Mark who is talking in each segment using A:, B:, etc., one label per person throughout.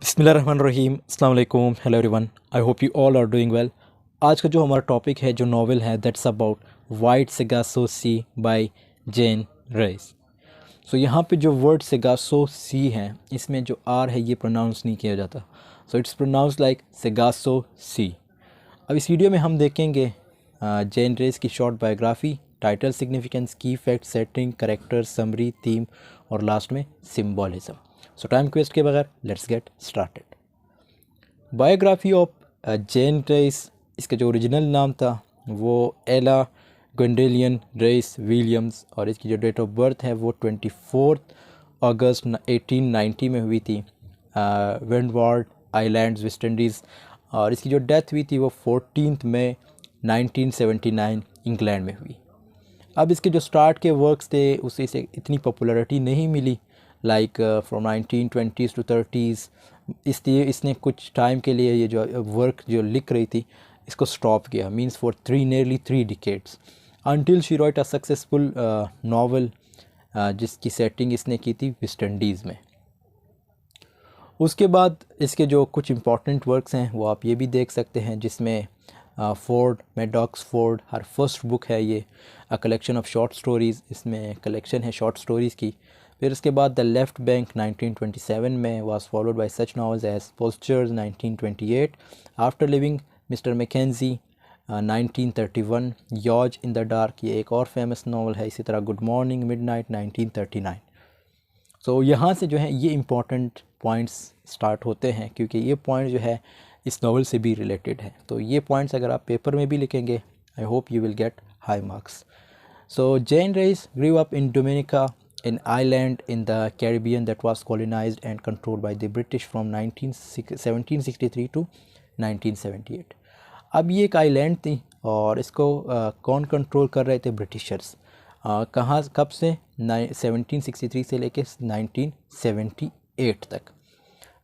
A: बिस्मिल्लाहिर्रहमानिर्रहीम, अस्सलाम वालेकुम, hello everyone. I hope you all are doing well. आज का जो हमारा टॉपिक है, जो नॉवेल है, that's about Wide Sargasso Sea by Jean Rhys. So यहाँ पे जो वर्ड सेगासो सी है, इसमें जो आर है ये प्रोनाउंस नहीं किया जाता, so it's pronounce like Sargasso Sea. अब इस वीडियो में हम देखेंगे जेन रेस की short biography, title, significance, key fact, setting, character, summary, theme और लास्ट में सिम्बॉलिज्म। सो टाइम वेस्ट के बगैर let's get started. Biography of Jean Rhys, इसका जो ओरिजिनल नाम था वो एला ग्वेंडेलियन रेस विलियम्स, और इसकी जो डेट ऑफ बर्थ है वो 24 अगस्त 1890 में हुई थी, विंडवार्ड आइलैंड्स, वेस्ट इंडीज़। और इसकी जो डेथ हुई थी वो 14 मई 1979 इंग्लैंड में हुई। अब इसके जो स्टार्ट के वर्क्स थे उसे इसे इतनी पॉपुलैरिटी नहीं मिली, like from 1920s to 30s। इसलिए इसने कुछ टाइम के लिए ये जो वर्क जो लिख रही थी इसको स्टॉप किया, means for nearly 3 decades, until she wrote a successful novel जिसकी सेटिंग इसने की थी वेस्ट इंडीज़ में। उसके बाद इसके जो कुछ इम्पॉर्टेंट वर्क्स हैं वो आप ये भी देख सकते हैं, जिसमें Ford, Madox Ford, her first book है ये, a collection of short stories, इसमें कलेक्शन है शॉर्ट स्टोरीज़ की। फिर उसके बाद द लेफ्ट बैंक 1927 में was followed by such novels as Postures 1928, after leaving Mister Mackenzie 1931, Voyage in the Dark, ये एक और फेमस नावल है। इसी तरह गुड मॉर्निंग मिडनाइट 1939। सो यहाँ से जो है ये इम्पॉर्टेंट पॉइंट्स स्टार्ट होते हैं, क्योंकि ये पॉइंट जो है इस नावल से भी रिलेटेड है। तो ये पॉइंट्स अगर आप पेपर में भी लिखेंगे, I hope you will get high marks. So Jean Rhys grew up in Dominica, an island in the Caribbean that was colonized and controlled by the British from 1763 to 1978। अब ये एक island थी और इसको कौन कंट्रोल कर रहे थे? ब्रिटिशर्स। कहाँ कब से? 1763 से लेके 1978 तक।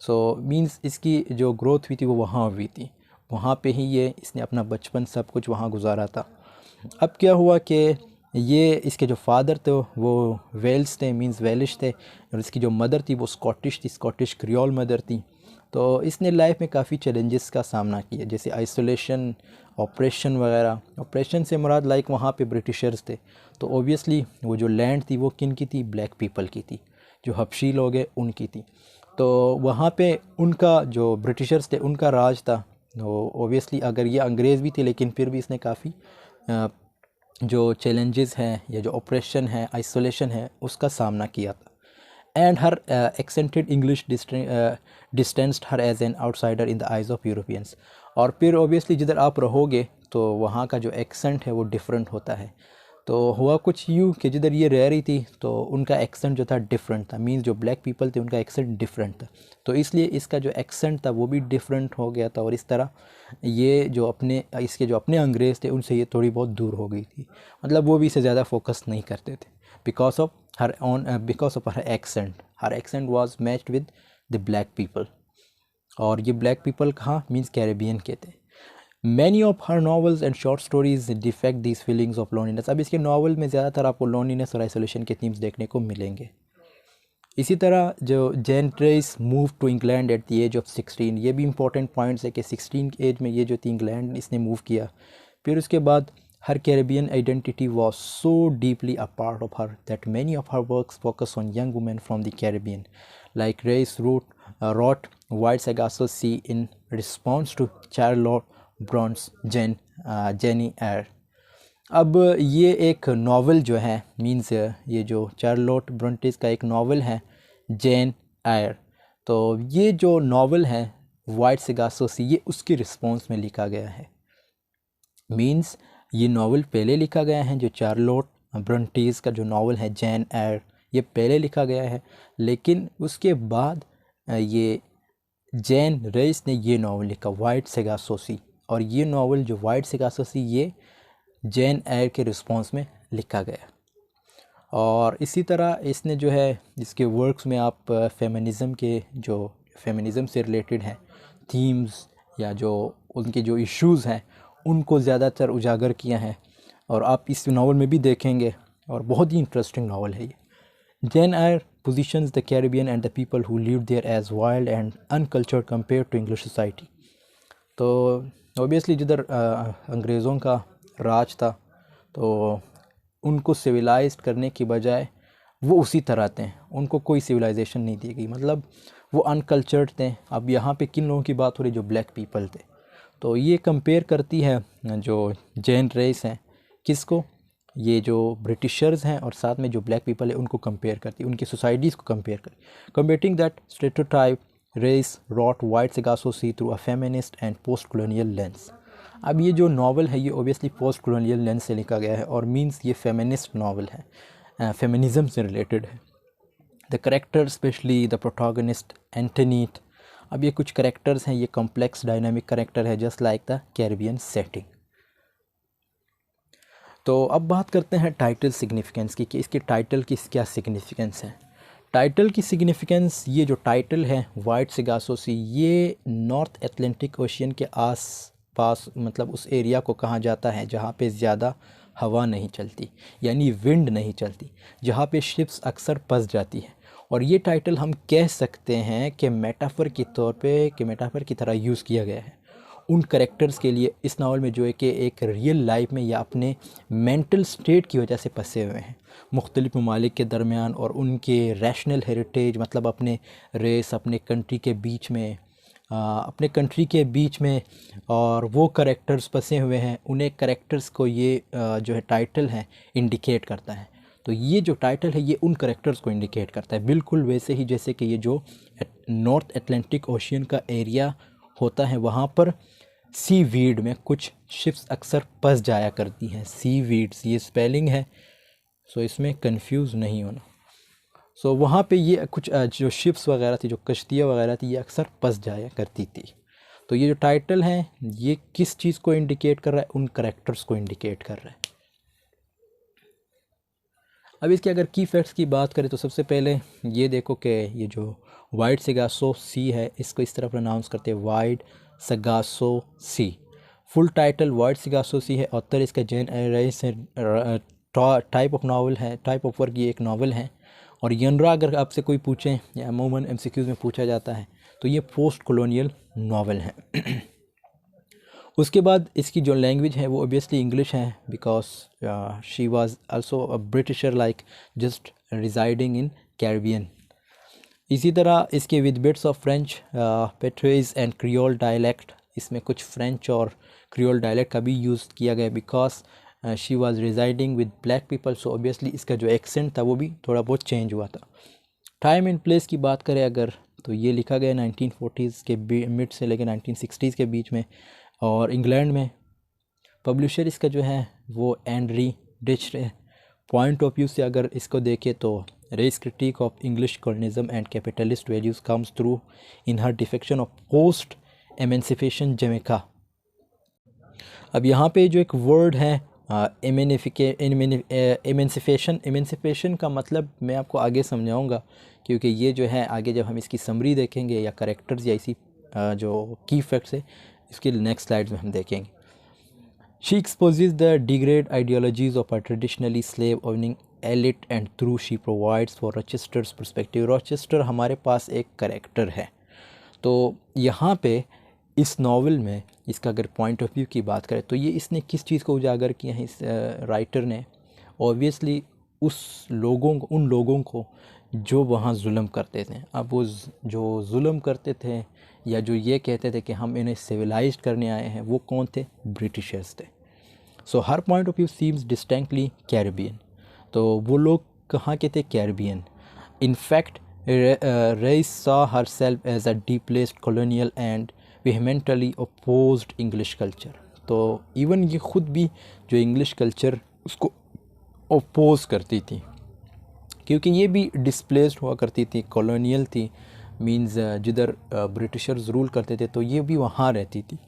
A: सो मींस इसकी जो ग्रोथ हुई थी वो वहाँ हुई थी, वहाँ पे ही ये इसने अपना बचपन सब कुछ वहाँ गुजारा था। अब क्या हुआ कि ये इसके जो फादर थे वो वेल्स थे, मींस वेलिश थे, और इसकी जो मदर थी वो स्कॉटिश थी, स्कॉटिश क्रियोल मदर थी। तो इसने लाइफ में काफ़ी चैलेंजेस का सामना किया, जैसे आइसोलेशन, ऑपरेशन वगैरह। ऑपरेशन से मुराद लाइक वहाँ पे ब्रिटिशर्स थे, तो ओबियसली वो जो लैंड थी वो किन की थी? ब्लैक पीपल की थी, जो हबशी लोग हैं उनकी थी। तो वहाँ पे उनका जो ब्रिटिशर्स थे उनका राज था। तो ओबियसली अगर ये अंग्रेज़ भी थे लेकिन फिर भी इसने काफ़ी जो चैलेंजेस हैं या जो ऑपरेशन है, आइसोलेशन है, उसका सामना किया था। And her accented English distanced her as an outsider in the eyes of Europeans. और फिर ओबियसली जिधर आप रहोगे तो वहाँ का जो एक्सेंट है वो डिफरेंट होता है। तो हुआ कुछ यूँ कि जिधर ये रह रही थी तो उनका एक्सेंट जो था डिफरेंट था, मीन्स जो ब्लैक पीपल थे उनका एक्सेंट डिफरेंट था, तो इसलिए इसका जो एक्सेंट था वो भी डिफरेंट हो गया था। और इस तरह ये जो इसके जो अपने अंग्रेज़ थे उनसे ये थोड़ी बहुत दूर हो गई थी, मतलब वो भी इसे ज़्यादा फोकस नहीं करते थे, because of her accent was matched with the black people. और ये ब्लैक पीपल कहाँ? मीन्स कैरेबियन के थे। Many of her novels and short stories defect these feelings of loneliness. अब इसके नावल में ज़्यादातर आपको लोनलीनेस और आइसोलेशन के थीम्स देखने को मिलेंगे। इसी तरह जो Jean Rhys move to England at the age of 16, ये भी इंपॉर्टेंट पॉइंट्स है कि 16 की एज में ये जो थी इंग्लैंड इसने मूव किया। फिर उसके बाद her Caribbean identity was so deeply a part of her that many of her works focus on young women from the Caribbean, like Rhys wrote Wide Sargasso Sea in response to Charlotte Brontë's Jane Eyre. अब ये एक novel जो है, means ये जो Charlotte ब्रंटिस का एक novel है जेन एयर, तो ये जो नावल है वाइट सेगासो सी, ये उसके रिस्पॉन्स में लिखा गया है। मींस ये नावल पहले लिखा गया है, जो चार्लोट ब्रंटिस का जो नावल है जेन एयर, ये पहले लिखा गया है, लेकिन उसके बाद ये जेन रेस ने ये नावल लिखा वाइट सेगासो सी। और ये नावल जो वाइट सेगासो सी ये जेन एयर के रिस्पॉन्स में लिखा गया। और इसी तरह इसने जो है इसके वर्क्स में आप फेमिनिज़म के जो फेमिनिज़म से रिलेटेड हैं थीम्स या जो उनके जो इश्यूज़ हैं उनको ज़्यादातर उजागर किया है, और आप इस नावल में भी देखेंगे, और बहुत ही इंटरेस्टिंग नावल है ये। जेन air positions the Caribbean and the people who lived there as wild and uncultured compared to English society. तो ऑब्वियसली जिधर अंग्रेज़ों का राज था तो उनको सिविलाइज्ड करने की बजाय वो उसी तरह थे, उनको कोई सिविलाइजेशन नहीं दी गई, मतलब वो अनकल्चर्ड थे। अब यहाँ पे किन लोगों की बात हो रही, जो ब्लैक पीपल थे। तो ये कंपेयर करती है जो जैन रेस हैं, किसको, ये जो ब्रिटिशर्स हैं और साथ में जो ब्लैक पीपल है उनको कंपेयर करती है, उनकी सोसाइटीज़ को कंपेयर करती है। Competing that stereotype Rhys wrote Wide Sargasso Sea through a feminist and post colonial lens. अब ये जो नावल है ये ओबियसली पोस्ट कॉलोनियल लेंस से लिखा गया है और मींस ये फेमिनिस्ट नावल है, फेमिनिज़म से रिलेटेड है। The character specially the protagonist Antoinette, अब ये कुछ करेक्टर्स हैं, ये कॉम्प्लेक्स डायनामिक करेक्टर है just like the Caribbean setting. तो अब बात करते हैं टाइटल सिग्निफिकेंस की, कि इसके टाइटल की क्या सिग्निफिकेंस है। टाइटल की सिग्निफिकेंस, ये जो टाइटल है वाइट सेगासो सी, ये नॉर्थ एटलांटिक ओशियन के आस पास, मतलब उस एरिया को कहा जाता है जहाँ पे ज़्यादा हवा नहीं चलती, यानी विंड नहीं चलती, जहाँ पे शिप्स अक्सर फंस जाती है। और ये टाइटल हम कह सकते हैं कि मेटाफर के तौर पे, कि मेटाफर की तरह यूज़ किया गया है उन करेक्टर्स के लिए इस नावल में जो है कि एक रियल लाइफ में या अपने मेंटल स्टेट की वजह से फंसे हुए हैं मुख्तलिफ ममालिक के दरमियान, और उनके रैशनल हेरिटेज, मतलब अपने रेस, अपने कंट्री के बीच में, और वो करेक्टर्स फंसे हुए हैं। उन्हें करेक्टर्स को ये जो है टाइटल है इंडिकेट करता है। तो ये जो टाइटल है ये उन करेक्टर्स को इंडिकेट करता है, बिल्कुल वैसे ही जैसे कि ये जो नॉर्थ एटलांटिक ओशियन का एरिया होता है वहाँ पर सी वीड में कुछ शिप्स अक्सर फंस जाया करती हैं। सी वीड्स ये स्पेलिंग है, सो इसमें कंफ्यूज नहीं होना। सो वहाँ पे ये कुछ जो शिप्स वगैरह थी, जो कश्तियाँ वगैरह थी, ये अक्सर फंस जाया करती थी। तो ये जो टाइटल है ये किस चीज़ को इंडिकेट कर रहा है, उन करेक्टर्स को इंडिकेट कर रहा है। अब इसके अगर की फैक्ट्स की बात करें तो सबसे पहले ये देखो कि ये जो वाइट सेगासो सी है इसको इस तरह प्रोनाउंस करते हैं, वाइट सेगासो सी। फुल टाइटल वाइट सेगासो सी है। ऑथर इसका जैन रेस है। टाइप ऑफ नावल है, टाइप ऑफ वर्क ये एक नावल है। और जनरा अगर आपसे कोई पूछे या अमूमन एमसीक्यूज़ में पूछा जाता है तो ये पोस्ट कॉलोनियल नावल है। उसके बाद इसकी जो लैंग्वेज है वो ओबियसली इंग्लिश है, because she was also a Britisher like just residing in Caribbean. इसी तरह इसके with bits of French, patois and Creole dialect, इसमें कुछ फ्रेंच और क्रियोल डायलेक्ट का भी यूज़ किया गया, because she was residing with black people, so obviously इसका जो एक्सेंट था वो भी थोड़ा बहुत चेंज हुआ था। टाइम एंड प्लेस की बात करें अगर, तो ये लिखा गया 1940s के मिड से लेकर 1960s के बीच में, और इंग्लैंड में। पब्लिशर इसका जो है वो एंड्री डिच है। पॉइंट ऑफ व्यू से अगर इसको देखें तो Rhys critique of English colonialism and capitalist values comes through in her depiction of post emancipation Jamaica. अब यहाँ पे जो एक वर्ड है एमेंसिपेशन का मतलब मैं आपको आगे समझाऊंगा, क्योंकि ये जो है आगे जब हम इसकी समरी देखेंगे या करेक्टर्स या इसी जो की फैक्ट्स है इसके नेक्स्ट स्लाइड्स में हम देखेंगे। She exposes the degrade ideologies of a traditionally slave owning elite and through she provides for Rochester's perspective. Rochester हमारे पास एक करेक्टर है। तो यहाँ पे इस नावल में इसका अगर पॉइंट ऑफ व्यू की बात करें तो ये इसने किस चीज़ को उजागर किया है इस राइटर ने, ऑब्वियसली उन लोगों को जो वहाँ जुल्म करते थे। अब वो जो जुल्म करते थे या जो ये कहते थे कि हम इन्हें सिविलाइज्ड करने आए हैं, वो कौन थे, ब्रिटिशर्स थे। So her point of view seems distinctly Caribbean. तो वो लोग कहाँ के थे, Caribbean. In fact Rhys saw herself as a displaced colonial and vehemently opposed English culture. तो इवन ये ख़ुद भी जो इंग्लिश कल्चर उसको अपोज करती थी, क्योंकि ये भी डिस्प्लेस्ड हुआ करती थी, कॉलोनियल थी, मींस जिधर ब्रिटिशर्स रूल करते थे तो ये भी वहाँ रहती थी।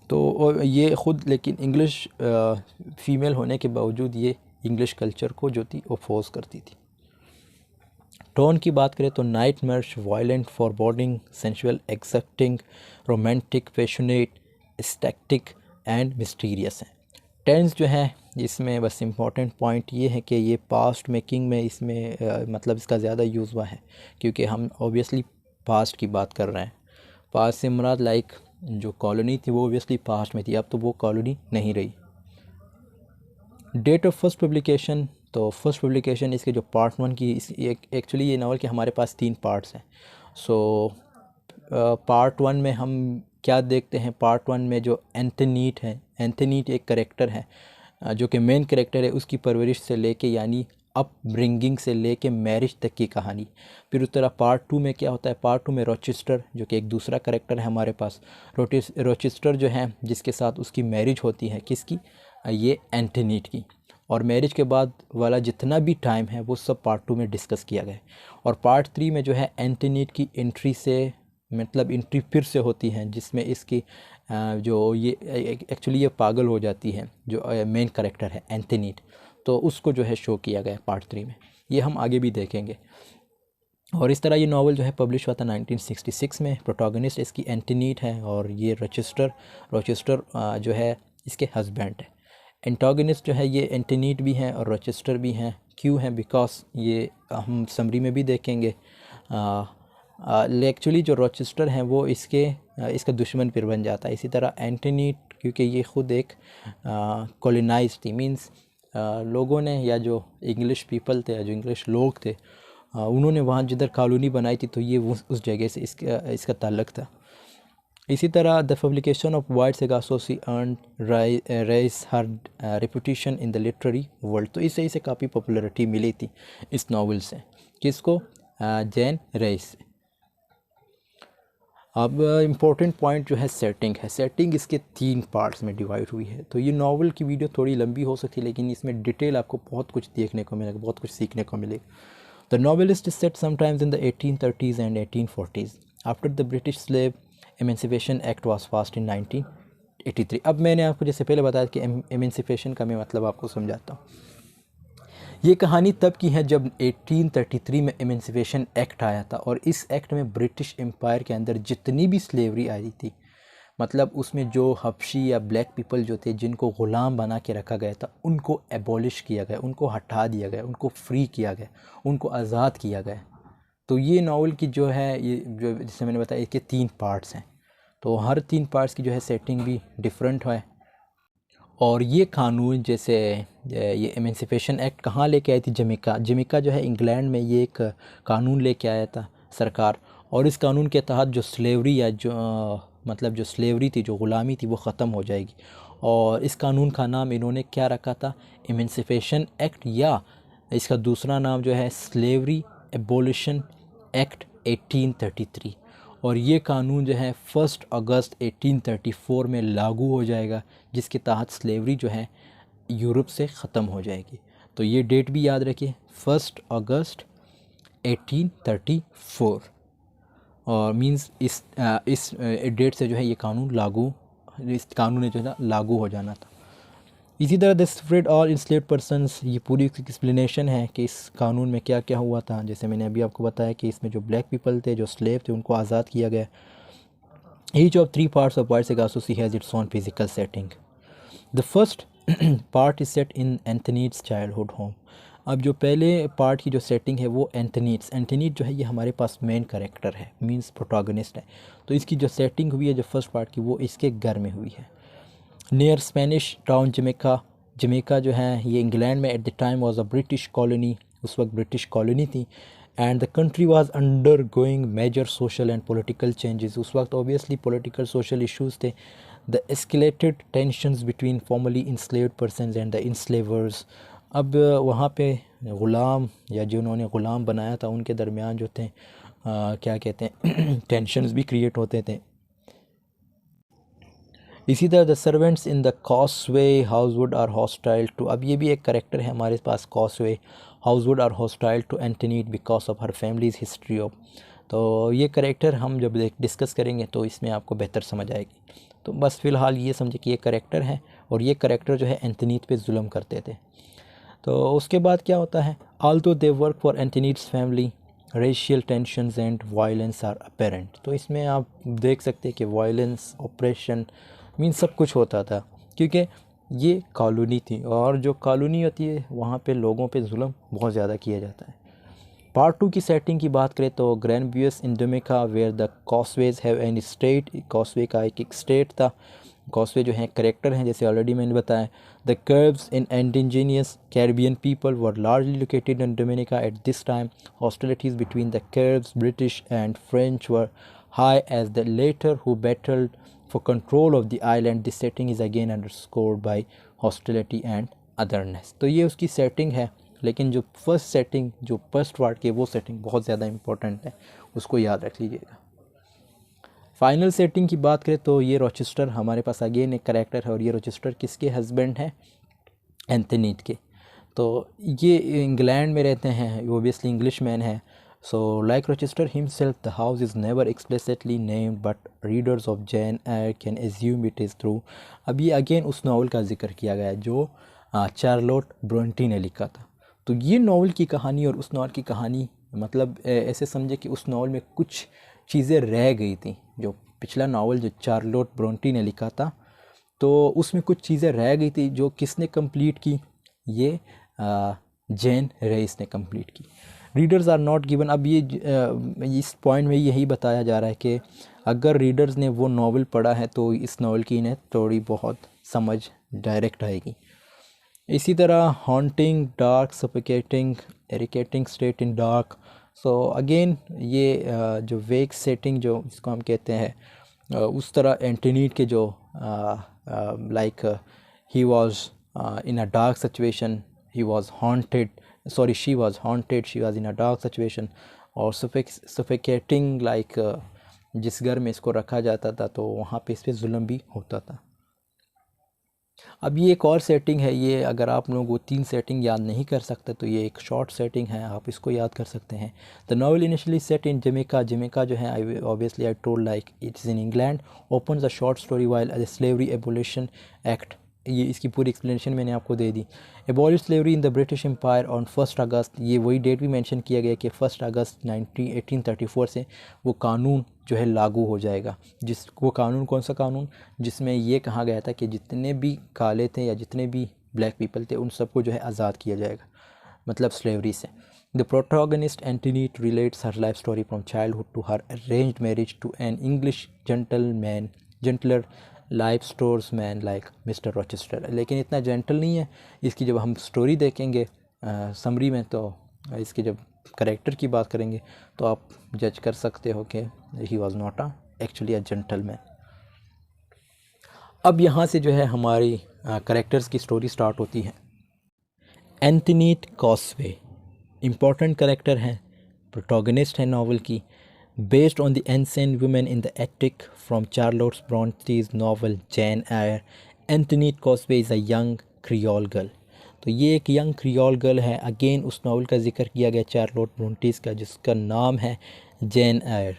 A: तो ये ख़ुद लेकिन इंग्लिश फ़ीमेल होने के बावजूद ये इंग्लिश कल्चर को जो थी अपोज करती थी। टोन की बात करें तो nightmarish, violent, foreboding, sensual, accepting, romantic, passionate, static and mysterious है। टेंस जो है इसमें बस इम्पॉर्टेंट पॉइंट ये है कि ये पास्ट मेकिंग में इसमें मतलब इसका ज़्यादा यूज़ हुआ है, क्योंकि हम ऑब्वियसली पास्ट की बात कर रहे हैं। पास्ट से मुराद लाइक जो कॉलोनी थी वो ऑब्वियसली पास्ट में थी, अब तो वो कॉलोनी नहीं रही। डेट ऑफ फर्स्ट पब्लिकेशन, तो फर्स्ट पब्लिकेशन इसके जो पार्ट 1 की, इस एक्चुअली ये नावल के हमारे पास 3 पार्ट्स हैं। सो पार्ट 1 में हम क्या देखते हैं, पार्ट 1 में जो एंथनीट है, एंथनीट एक करेक्टर है जो कि मेन करेक्टर है, उसकी परवरिश से लेके यानी अपब्रिंगिंग से लेके मैरिज तक की कहानी। फिर उस तरह पार्ट 2 में क्या होता है, पार्ट 2 में रोचेस्टर जो कि एक दूसरा करेक्टर है हमारे पास, रोचेस्टर जो है जिसके साथ उसकी मैरिज होती है, किसकी, ये एंथनीट की। और मैरिज के बाद वाला जितना भी टाइम है वो सब पार्ट 2 में डिस्कस किया गया है। और पार्ट 3 में जो है एंथनीट की एंट्री से, मतलब एंट्री फिर से होती है, जिसमें इसकी जो ये एक्चुअली ये पागल हो जाती है जो मेन करेक्टर है एंथनीट, तो उसको जो है शो किया गया है पार्ट 3 में। ये हम आगे भी देखेंगे। और इस तरह ये नावल जो है पब्लिश हुआ था 1966 में। प्रोटोगनिस्ट इसकी एंथनीट है और ये रोचेस्टर जो है इसके हस्बैंड है। एंटागनिस्ट जो है ये एंटनीट भी हैं और रोचेस्टर भी हैं। क्यों है, बिकॉज ये हम समरी में भी देखेंगे। एक्चुअली जो रोचेस्टर हैं वो इसका दुश्मन फिर बन जाता है। इसी तरह एंटनीट, क्योंकि ये ख़ुद एक कॉलोनाइज थी, मींस लोगों ने, या जो इंग्लिश पीपल थे या जो इंग्लिश लोग थे, उन्होंने वहाँ जिधर कॉलोनी बनाई थी, तो ये उस जगह से इसका ताल्लुक़ था। इसी तरह the publication of Wide Sargasso Sea earn rise her reputation in the literary world, तो इससे इसे काफ़ी पॉपुलैरिटी मिली थी इस नावल से। किसको, जैन रेस से। अब इम्पोर्टेंट पॉइंट जो है सेटिंग है। सेटिंग इसके 3 पार्ट्स में डिवाइड हुई है। तो ये नावल की वीडियो थोड़ी लंबी हो सकती है, लेकिन इसमें डिटेल आपको बहुत कुछ देखने को मिलेगा, बहुत कुछ सीखने को मिलेगा। The novelist is set sometimes in the 1830s and 1840s after the British slave emancipation act was passed in 1983। अब मैंने आपको जैसे पहले बताया कि एमेंसिपेशन का मैं मतलब आपको समझाता हूँ। ये कहानी तब की है जब 1833 में एमेंसिपेशन एक्ट आया था, और इस एक्ट में ब्रिटिश एम्पायर के अंदर जितनी भी स्लेवरी आई थी, मतलब उसमें जो हबशी या ब्लैक पीपल जो थे जिनको ग़ुलाम बना के रखा गया था, उनको एबॉलिश किया गया, उनको हटा दिया गया, उनको फ्री किया गया, उनको आज़ाद किया गया। तो ये नावल की जो है, ये जो जैसे मैंने बताया, इसके 3 पार्ट्स हैं। तो हर 3 पार्ट्स की जो है सेटिंग भी डिफरेंट है। और ये कानून, जैसे ये एमेंसिपेशन एक्ट कहाँ लेके आई थी, जमैका जो है इंग्लैंड में, ये एक कानून लेके आया था सरकार। और इस कानून के तहत जो स्लेवरी या जो मतलब जो स्लेवरी थी, जो ग़ुलामी थी, वो ख़त्म हो जाएगी। और इस कानून का नाम इन्होंने क्या रखा था, एमेंसिपेशन एक्ट, या इसका दूसरा नाम जो है स्लेवरी एबॉलिशन एक्ट 1833। और ये कानून जो है 1 अगस्त 1834 में लागू हो जाएगा, जिसके तहत स्लेवरी जो है यूरोप से ख़त्म हो जाएगी। तो ये डेट भी याद रखिए, 1 अगस्त 1834। और मींस इस डेट से जो है ये कानून लागू, इस कानून ने जो है लागू हो जाना था। इसी तरह the spread all enslaved persons, ये पूरी एक्सप्लेनेशन है कि इस कानून में क्या क्या हुआ था। जैसे मैंने अभी आपको बताया कि इसमें जो ब्लैक पीपल थे, जो स्लेव थे, उनको आज़ाद किया गया। Each of 3 parts of Wide Sargasso Sea has its own physical setting. The first part is set in Antoinette's childhood home. अब जो पहले पार्ट की जो सेटिंग है वो एंथनीट जो है ये हमारे पास मेन करेक्टर है, मींस प्रोटोगनिस्ट है। तो इसकी जो सेटिंग हुई है जो फर्स्ट पार्ट की, वो इसके घर में हुई है, नियर स्पेनिश टाउन जमैका जो है ये इंग्लैंड में at the time was a British colony, उस वक्त ब्रिटिश कॉलोनी थी। And the country was undergoing major social and political changes, उस वक्त ऑब्वियसली पॉलिटिकल सोशल इश्यूज थे। The escalated tensions between formerly enslaved persons and the enslavers, अब वहाँ पे ग़ुलाम या जिन्होंने ग़ुलाम बनाया था उनके दरमियान जो थे क्या कहते हैं टेंशंस भी क्रिएट होते थे। इसी तरह the servants in the Cosway household are hostile to, अब ये भी एक करेक्टर है हमारे पास, Cosway household are hostile to Antoinette because of her family's history of. तो ये करेक्टर हम जब डिस्कस करेंगे तो इसमें आपको बेहतर समझ आएगी। तो बस फ़िलहाल ये समझे कि ये करेक्टर है, और ये करेक्टर जो है एंटनीट पे जुल्म करते थे। तो उसके बाद क्या होता है, although they work for Antoinette's family racial tensions and violence are apparent. तो इसमें आप देख सकते हैं कि वायलेंस, ऑपरेशन, मीन सब कुछ होता था, क्योंकि ये कॉलोनी थी, और जो कॉलोनी होती है वहाँ पे लोगों पे जुल्म बहुत ज़्यादा किया जाता है। पार्ट 2 की सेटिंग की बात करें तो Granbois in Dominica where the Cosways have an estate, Cosway का एक स्टेट था। कॉस्वे जो हैं करेक्टर हैं, जैसे ऑलरेडी मैंने बताया। The Caribs in indigenous Caribbean people were largely located in Dominica at this time. Hostilities between the Caribs British and French were high as the latter who battled for control of the island. This setting is again underscored by hostility and otherness. तो ये उसकी setting है, लेकिन जो first setting, जो first ward की वो setting बहुत ज़्यादा इंपॉर्टेंट है, उसको याद रख लीजिएगा। फाइनल सेटिंग की बात करें तो ये रोचेस्टर हमारे पास अगेन एक करैक्टर है, और ये रोचेस्टर किसके हस्बैंड हैं? एंथनीट के। तो ये इंग्लैंड में रहते हैं, ओबियसली इंग्लिश मैन है। So like Rochester himself the house is never explicitly named but readers of Jain air can assume it is through. अब ये अगेन उस नावल का जिक्र किया गया है जो चार्लोट ब्रोंटी ने लिखा था। तो ये नावल की कहानी और उस नावल की कहानी, मतलब ऐसे समझे कि उस नावल में कुछ चीज़ें रह गई थी। जो पिछला नावल जो चार्लोट ब्रोंटी ने लिखा था, तो उसमें कुछ चीज़ें रह गई थी, जो किसने कंप्लीट की? ये जैन रईस ने कंप्लीट की। Readers are not given. अब ये इस पॉइंट में यही बताया जा रहा है कि अगर रीडर्स ने वो नावल पढ़ा है तो इस नावल की इन्हें थोड़ी बहुत समझ डायरेक्ट आएगी। इसी तरह haunting, dark, suffocating, irritating state in dark. So again ये जो वेक सेटिंग जो इसको हम कहते हैं, उस तरह एंटनीट के जो like he was in a dark situation, he was haunted, sorry she was haunted, she was in a dark situation. और सफोकेटिंग लाइक जिस घर में इसको रखा जाता था तो वहाँ पे इस पर जुल्म भी होता था। अब ये एक और सेटिंग है, ये अगर आप लोगों को 3 सेटिंग याद नहीं कर सकते तो ये एक शॉर्ट सेटिंग है, आप इसको याद कर सकते हैं। The novel initially set in Jamaica. Jamaica जो है obviously I told like it's in England. Opens a short story while the slavery abolition act. ये इसकी पूरी एक्सप्लेनेशन मैंने आपको दे दी। Abolish slavery in the British Empire on 1 August. ये वही डेट भी मेंशन किया गया कि 1 अगस्त 1834 से वो कानून जो है लागू हो जाएगा। वो कानून कौन सा कानून? जिसमें ये कहा गया था कि जितने भी काले थे या जितने भी ब्लैक पीपल थे उन सबको जो है आज़ाद किया जाएगा, मतलब स्लेवरी से। The protagonist Antoinette relates her life story from childhood to her arranged marriage to an English gentler life stores man like Mister Rochester. लेकिन इतना जेंटल नहीं है। इसकी जब हम स्टोरी देखेंगे समरी में, तो इसके जब करेक्टर की बात करेंगे तो आप जज कर सकते हो कि he was not actually a gentleman. अब यहाँ से जो है हमारी करेक्टर्स की स्टोरी स्टार्ट होती है। एंथनीट कॉस्वे इम्पॉर्टेंट करेक्टर हैं, प्रोटोगनिस्ट है नावल की। Based on the ancient women in the attic from Charlotte Brontë's novel Jane Eyre, Antoinette Cosway is a young Creole girl. तो ये एक यंग क्रियोल गर्ल है। Again उस novel का जिक्र किया गया चार्लोट ब्रोंटीज का, जिसका नाम है जैन एयर।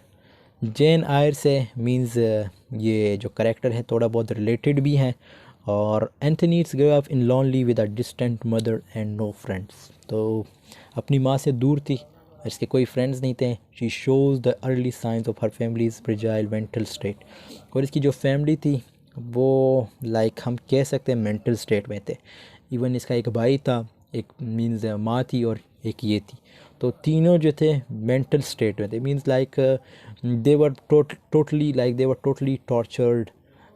A: जैन आयर से मींस ये जो करेक्टर है थोड़ा बहुत रिलेटेड भी हैं। और Antoinette's grow up in lonely with a distant mother and no friends. तो अपनी माँ से दूर थी, इसके कोई फ्रेंड्स नहीं थे। She shows the early signs of her families fragile mental state. और इसकी जो फैमिली थी वो लाइक हम कह सकते हैं मेंटल स्टेट में थे। इवन इसका एक भाई था, एक मींस माँ थी और एक ये थी। तो तीनों जो थे मेंटल स्टेट में थे, means like they were totally tortured,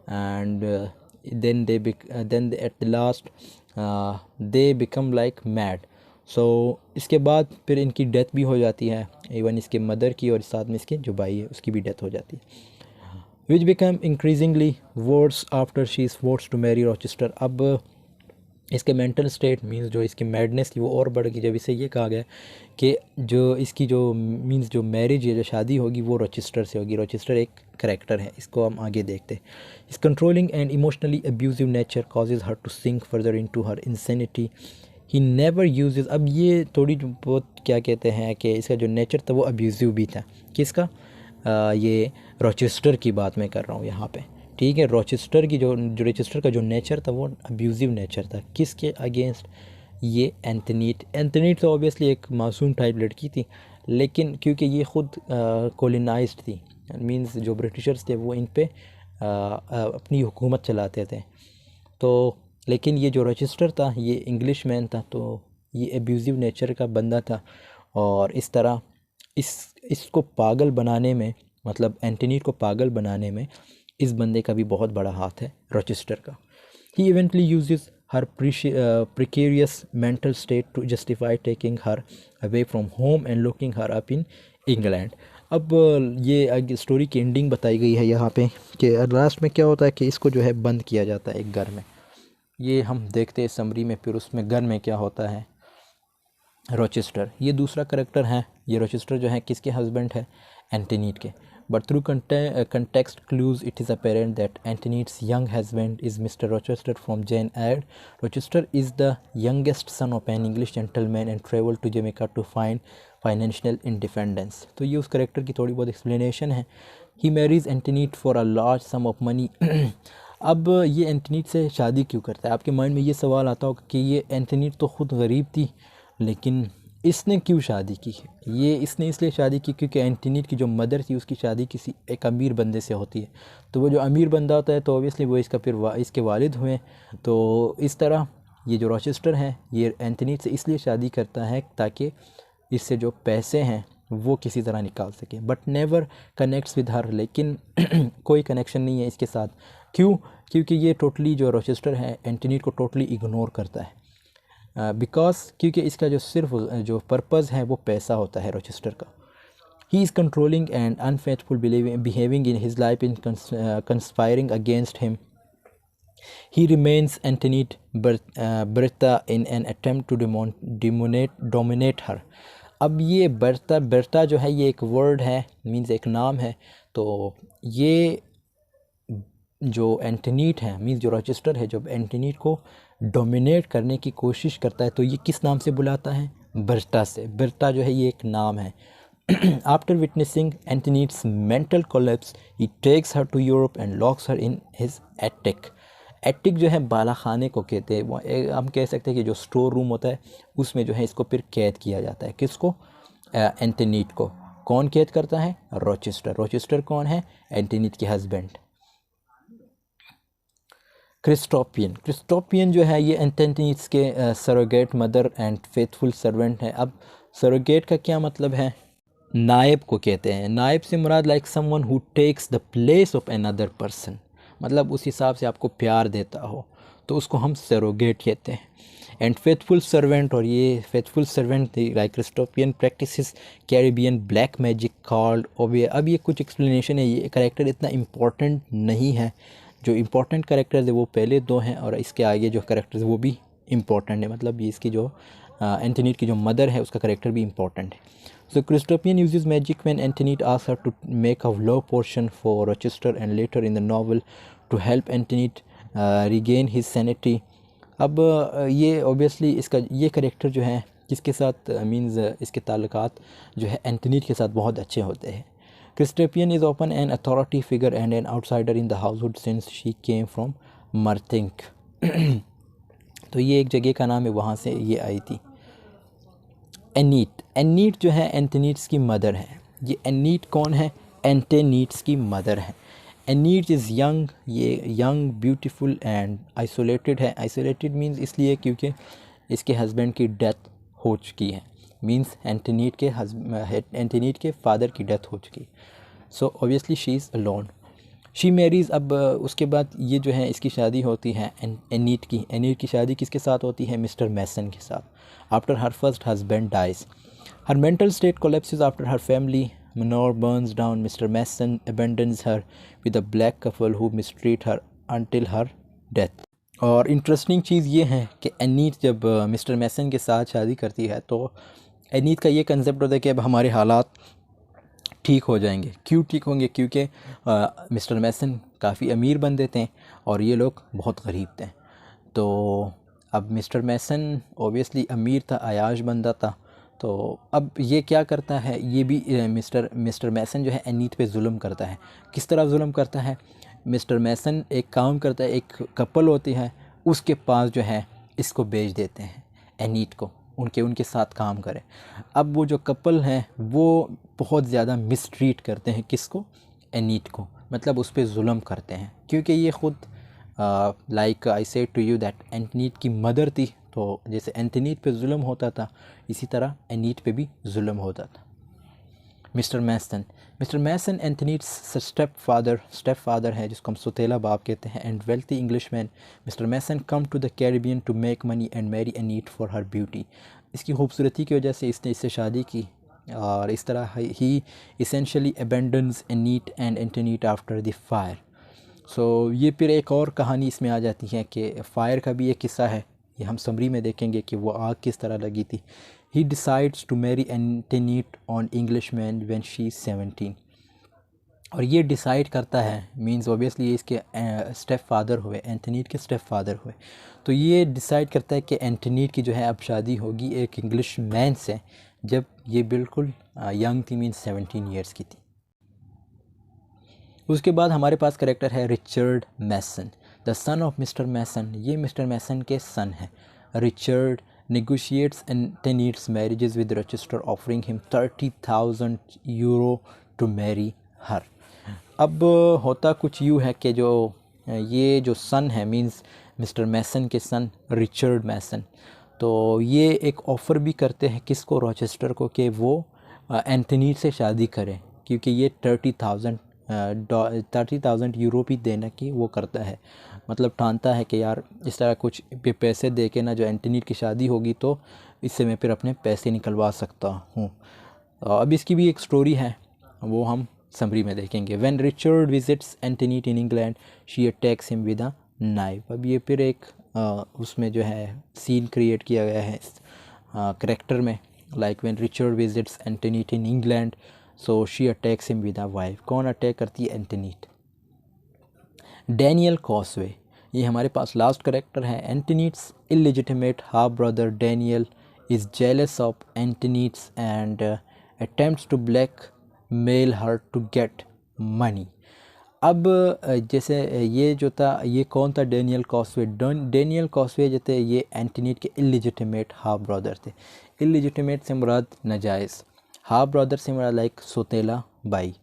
A: and then at the last they become like mad. So इसके बाद फिर इनकी डेथ भी हो जाती है, इवन इसके मदर की और साथ में इसके जो भाई है उसकी भी डेथ हो जाती है। which become increasingly worse after she is forced to marry Rochester। अब इसके मेंटल स्टेट मींस जो इसकी मैडनेस थी वो और बढ़ गई जब इसे ये कहा गया कि जो इसकी जो मींस जो मैरिज है, जो शादी होगी वो रोचेस्टर से होगी। रोचेस्टर एक करेक्टर है, इसको हम आगे देखते हैं। इस controlling and emotionally abusive nature causes her to sink further into her insanity. He never uses. अब ये थोड़ी बहुत क्या कहते हैं कि इसका जो नेचर था वो अब्यूजिव भी था। किसका? ये रोचेस्टर की बात मैं कर रहा हूँ यहाँ पे, ठीक है। रोचेस्टर की जो रोचेस्टर का जो नेचर था वो अब्यूज़िव नेचर था। किसके अगेंस्ट? ये एंथनीट तो ऑब्वियसली एक मासूम टाइप लड़की थी, लेकिन क्योंकि ये ख़ुद कॉलोनाइज्ड थी, मींस जो ब्रिटिशर्स थे वो इन पे अपनी हुकूमत चलाते थे, तो लेकिन ये जो रॉचेस्टर था ये इंग्लिश मैन था, तो ये एब्यूज़िव नेचर का बंदा था। और इस तरह इसको पागल बनाने में, मतलब एंटोनी को पागल बनाने में इस बंदे का भी बहुत बड़ा हाथ है, रॉचेस्टर का। ही इवेंटली uses her precarious mental state to justify taking her away from home and locking her up in England। अब ये आगे स्टोरी की एंडिंग बताई गई है यहाँ पे कि लास्ट में क्या होता है कि इसको जो है बंद किया जाता है एक घर में। ये हम देखते हैं समरी में, फिर उसमें घर में क्या होता है। रॉचेस्टर ये दूसरा करेक्टर है। ये रॉचेस्टर जो है किसके हस्बैंड है, एंटोनीट के। But through context clues it is apparent that Antonette's young husband is Mr. Rochester from Jane Eyre। Rochester is the youngest son of an English gentleman and traveled to Jamaica to find financial independence। तो ये उस character की थोड़ी बहुत explanation है। He marries Antoinette for a large sum of money। अब ये एंटोनीट से शादी क्यों करता है? आपके माइंड में ये सवाल आता होगा कि ये एंटोनीट तो ख़ुद गरीब थी, लेकिन इसने क्यों शादी की है? ये इसने इसलिए शादी की क्योंकि एंटोनीट की जो मदर थी उसकी शादी किसी एक अमीर बंदे से होती है। तो वो जो अमीर बंदा होता है तो ऑब्वियसली वो इसका फिर इसके वालिद हुए। तो इस तरह ये जो रॉचेस्टर है ये एंटोनीट से इसलिए शादी करता है ताकि इससे जो पैसे हैं वो किसी तरह निकाल सके। But never connects with her, लेकिन कोई कनेक्शन नहीं है इसके साथ। क्यों? क्योंकि ये टोटली जो रॉचेस्टर है एंटोनीट को टोटली इग्नोर करता है। बिकॉज क्योंकि इसका जो सिर्फ जो पर्पज़ है वो पैसा होता है रॉचेस्टर का। He is controlling and unfaithful behaving in his life in conspiring against him. He remains Antoinette Bertha in an attempt to dominate her। अब ये बर्ता जो है ये एक वर्ड है, मीन्स एक नाम है। तो ये जो एंटोनीट है, मीन्स जो रॉचेस्टर है, जब एंटोनीट को डोमिनेट करने की कोशिश करता है तो ये किस नाम से बुलाता है? बर्ता से। बर्ता जो है ये एक नाम है। After witnessing Antoinette's mental collapse, he takes her to Europe and locks her in his attic। Attic जो है बाला खाने को कहते हैं। वो हम कह सकते हैं कि जो स्टोर रूम होता है उसमें जो है इसको फिर कैद किया जाता है। किसको? एंटोनीट को। कौन कैद करता है? रॉचेस्टर। रॉचेस्टर कौन है? एंटोनीट के हस्बैंड। क्रिस्टोपियन जो है ये एंटोनीट्स के surrogate mother and faithful servant है। अब सरोगेट का क्या मतलब है? नायब को कहते हैं। नायब से मुराद like someone who takes the place of another person, मतलब उस हिसाब से आपको प्यार देता हो तो उसको हम सरोगेट कहते हैं। एंड फेथफुल सर्वेंट, और ये faithful servant like Christophine practices Caribbean black magic called obeah. अब ये कुछ एक्सप्लेनेशन है, ये करेक्टर इतना इम्पोर्टेंट नहीं है। जो इम्पोर्टेंट करेक्टर्स है वो पहले दो हैं और इसके आगे जो करेक्टर्स वो भी इम्पोर्टेंट है। मतलब ये इसकी जो एंटोनीट की जो मदर है उसका करेक्टर भी इम्पोर्टेंट है। So Christopian uses magic when Antoinette asks her to make a love potion for Rochester and later in the novel to help Antoinette regain his sanity। अब ये obviously इसका ये करेक्टर जो है किसके साथ मीन्स इसके ताल्लुकात जो है एंटोनीट के साथ बहुत अच्छे होते हैं। Christopian is often an authority figure and an outsider in the household since she came from Martink। तो ये एक जगह का नाम है, वहाँ से ये आई थी। एनीट जो है एंटोनीट्स की मदर है। ये एनीट कौन है? एंटोनीट्स की मदर है। एनीट इज़ यंग, ये यंग ब्यूटीफुल एंड आइसोलेटेड है। आइसोलेटेड मीन्स इसलिए क्योंकि इसके हस्बैंड की डेथ हो चुकी है। मीन्स एंटोनीट के फादर की डेथ हो चुकी है। So obviously she is alone. She marries. अब उसके बाद ये जो है इसकी शादी होती है एनीट की शादी किसके साथ होती है? मिस्टर मैसन के साथ। After her first husband dies, her mental state collapses after her family manor burns down. Mister Mason abandons her with a black couple who mistreat her until her death. और interesting चीज़ ये है कि एनीट जब mister Mason के साथ शादी करती है तो एनीट का ये कंसेप्ट होता है कि अब हमारे हालात ठीक हो जाएंगे। क्यों ठीक होंगे? क्योंकि मिस्टर मैसन काफ़ी अमीर बंदे थे और ये लोग बहुत गरीब थे। तो अब मिस्टर मैसन ओबियसली अमीर था, अयाश बंदा था। तो अब ये क्या करता है? ये भी मिस्टर मैसन जो है एनीट पे जुल्म करता है। किस तरह जुल्म करता है? मिस्टर मैसन एक काम करता है, एक कपल होती है उसके पास जो है इसको बेच देते हैं एनीट को, उनके साथ काम करें। अब वो जो कपल हैं वो बहुत ज़्यादा मिसट्रीट करते हैं किसको? एनीट को, मतलब उस पर जुल्म करते हैं क्योंकि ये ख़ुद like I said to you that Antoinette की मदर थी, तो जैसे एंटनीट पे जुल्म होता था इसी तरह एनीट पे भी जुल्म होता था। Mister Mason Antoinette's step father है जिसको हम सुतेला बाप कहते हैं, and wealthy Englishman. Mister Mason come to the Caribbean to make money and marry Annette for her beauty. इसकी खूबसूरती की वजह से इसने इससे शादी की, और इस तरह ही essentially abandons Annette and Antoinette after the fire. So ये फिर एक और कहानी इसमें आ जाती है कि फ़ायर का भी एक किस्सा है, ये हम समरी में देखेंगे कि वो आग किस तरह लगी थी। He decides to marry Antoinette on Englishman when she is 17। और ये डिसाइड करता है मींस ऑब्वियसली इसके स्टेप फादर हुए, एंटनीट के स्टेप फादर हुए, तो ये डिसाइड करता है कि एंटनीट की जो है अब शादी होगी एक इंग्लिश मैन से, जब ये बिल्कुल यंग थी, मींस 17 ईयर्स की थी। उसके बाद हमारे पास करेक्टर है Richard Mason, the son of Mister Mason. ये मिस्टर मैसन के सन हैं। Richard negotiates Antoinette's marriages with Rochester, offering him 30,000 euro to marry her। अब होता कुछ यूँ है कि जो ये जो सन है मींस मिस्टर मैसन के सन रिचर्ड मैसन, तो ये एक ऑफ़र भी करते हैं किसको, रॉचेस्टर को, कि वो एंटनीट से शादी करें, क्योंकि ये 30,000 यूरो भी देने की वो करता है, मतलब ठानता है कि यार इस तरह कुछ पैसे दे के ना जो एंटनीट की शादी होगी तो इससे मैं फिर अपने पैसे निकलवा सकता हूँ। अब इसकी भी एक स्टोरी है, वो हम समरी में देखेंगे। When Richard visits Antoinette in England she attacks him with a knife. अब ये फिर एक उसमें जो है सीन क्रिएट किया गया है इस करेक्टर में, like when Richard visits Antoinette in England so she attacks him with a wife. कौन अटैक करती है, एंटनीट। डैनियल कॉसवे, ये हमारे पास लास्ट करेक्टर है। Antoinette's illegitimate half brother Daniel is jealous of Antoinette's and attempts to blackmail her to get money. अब जैसे ये जो था, ये कौन था, डैनियल कॉसवे। डैनियल कॉसवे जो थे ये एंटनीट के इलिजिटिमेट हाफ ब्रदर थे। इलिजिटिमेट से मुराद नाजायज़, हाफ ब्रदर से मुराद लाइक सोतेला भाई।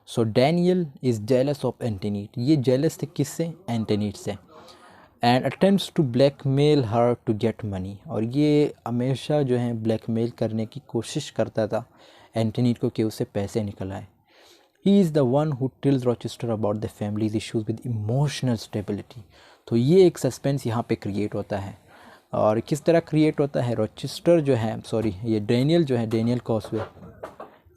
A: So Daniel is jealous of Antoinette, ये जेलस थे किससे, एंटनीट से। And attempts to blackmail her to get money, और ये हमेशा जो है ब्लैकमेल करने की कोशिश करता था एंटनीट को कि उससे पैसे निकल आए। He is the one who tells Rochester about the families issues with emotional stability. तो ये एक सस्पेंस यहाँ पे क्रिएट होता है, और किस तरह क्रिएट होता है, रॉचेस्टर जो है, सॉरी ये डैनियल जो है, डैनियल कॉसवे,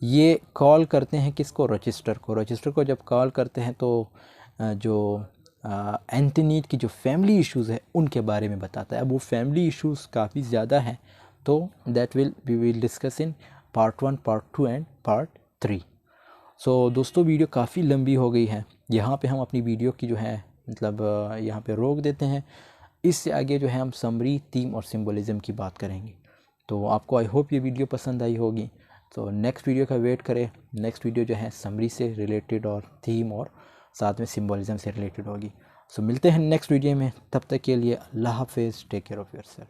A: ये कॉल करते हैं किसको, रॉचेस्टर को। रॉचेस्टर को जब कॉल करते हैं तो जो एंटनीट की जो फैमिली इश्यूज़ है उनके बारे में बताता है। अब वो फैमिली इश्यूज़ काफ़ी ज़्यादा हैं, तो we will discuss in part 1, part 2 and part 3। सो दोस्तों वीडियो काफ़ी लंबी हो गई है, यहाँ पे हम अपनी वीडियो की जो है मतलब यहाँ पे रोक देते हैं। इससे आगे जो है हम समरी, थीम और सिंबलिज़म की बात करेंगे। तो आपको आई होप ये वीडियो पसंद आई होगी, तो नेक्स्ट वीडियो का वेट करें। नेक्स्ट वीडियो जो है समरी से रिलेटेड और थीम और साथ में सिंबलिज़म से रिलेटेड होगी। सो मिलते हैं नेक्स्ट वीडियो में, तब तक के लिए अल्लाह हाफ़िज़, टेक केयर ऑफ़ योरसेल्फ।